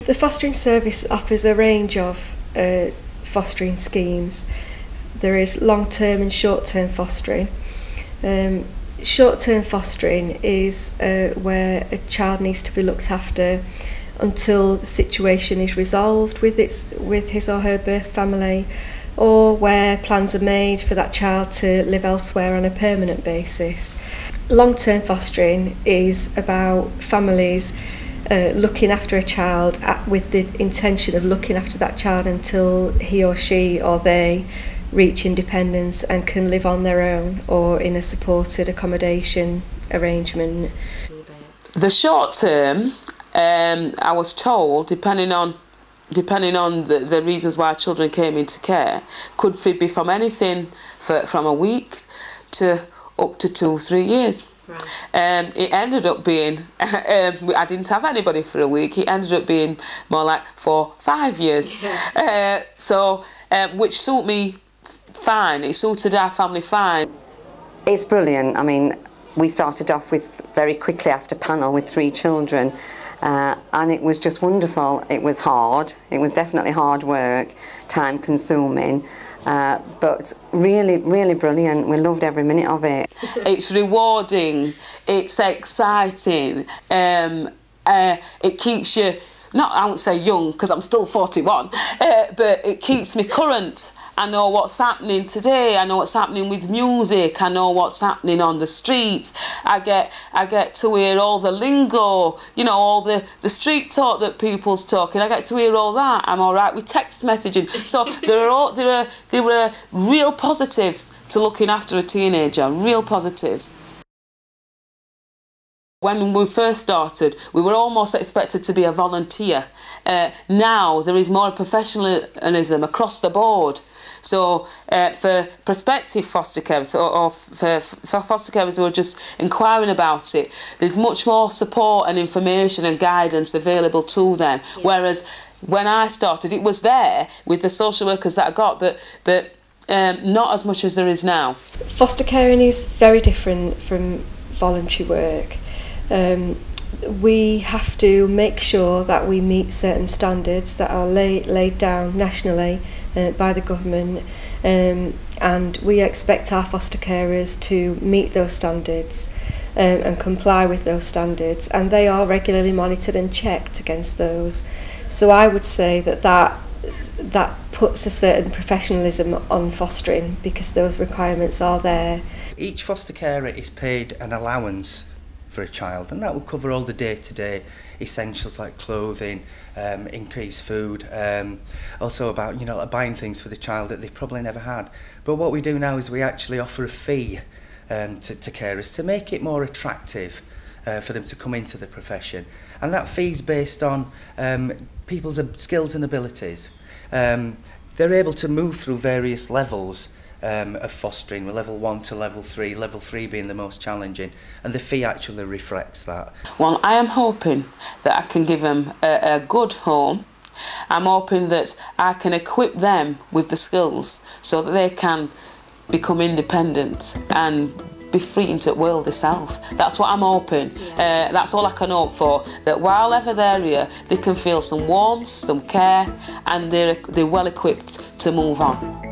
The fostering service offers a range of fostering schemes. There is long-term and short-term fostering. Short-term fostering is where a child needs to be looked after until the situation is resolved with his or her birth family, or where plans are made for that child to live elsewhere on a permanent basis. Long-term fostering is about families looking after a child with the intention of looking after that child until he or she or they reach independence and can live on their own or in a supported accommodation arrangement. The short term, I was told, depending on the reasons why children came into care, could be from anything from a week to up to 2 or 3 years. Right. It ended up being, I didn't have anybody for a week, it ended up being more like 4 or 5 years. Yeah. Which suited me fine, it suited our family fine. It's brilliant. I mean, we started off with very quickly after panel with 3 children. And it was just wonderful. It was hard, it was definitely hard work, time consuming, but really, really brilliant. We loved every minute of it. It's rewarding, it's exciting, it keeps you, I won't say young because I'm still 41, but it keeps me current. I know what's happening today, I know what's happening with music, I know what's happening on the streets. I get to hear all the lingo, you know, all the street talk that people's talking. I get to hear all that. I'm all right with text messaging. So there were real positives to looking after a teenager, real positives. When we first started, we were almost expected to be a volunteer. Now there is more professionalism across the board. So for prospective foster carers or for foster carers who are just inquiring about it, there's much more support and information and guidance available to them. Yeah. Whereas when I started, it was there with the social workers that I got, but not as much as there is now. Foster caring is very different from voluntary work. We have to make sure that we meet certain standards that are laid down nationally by the government, and we expect our foster carers to meet those standards and comply with those standards, and they are regularly monitored and checked against those. So I would say that puts a certain professionalism on fostering because those requirements are there. Each foster carer is paid an allowance for a child, and that will cover all the day-to-day essentials like clothing, increased food, also about, you know, buying things for the child that they've probably never had. But what we do now is we actually offer a fee to carers to make it more attractive for them to come into the profession, and that fee's based on people's skills and abilities. They're able to move through various levels of fostering, with level 1 to level 3, level 3 being the most challenging, and the fee actually reflects that. Well, I am hoping that I can give them a good home. I'm hoping that I can equip them with the skills so that they can become independent and be free into the world itself. That's what I'm hoping. Yeah. That's all I can hope for, that while ever they're here, they can feel some warmth, some care, and they're well equipped to move on.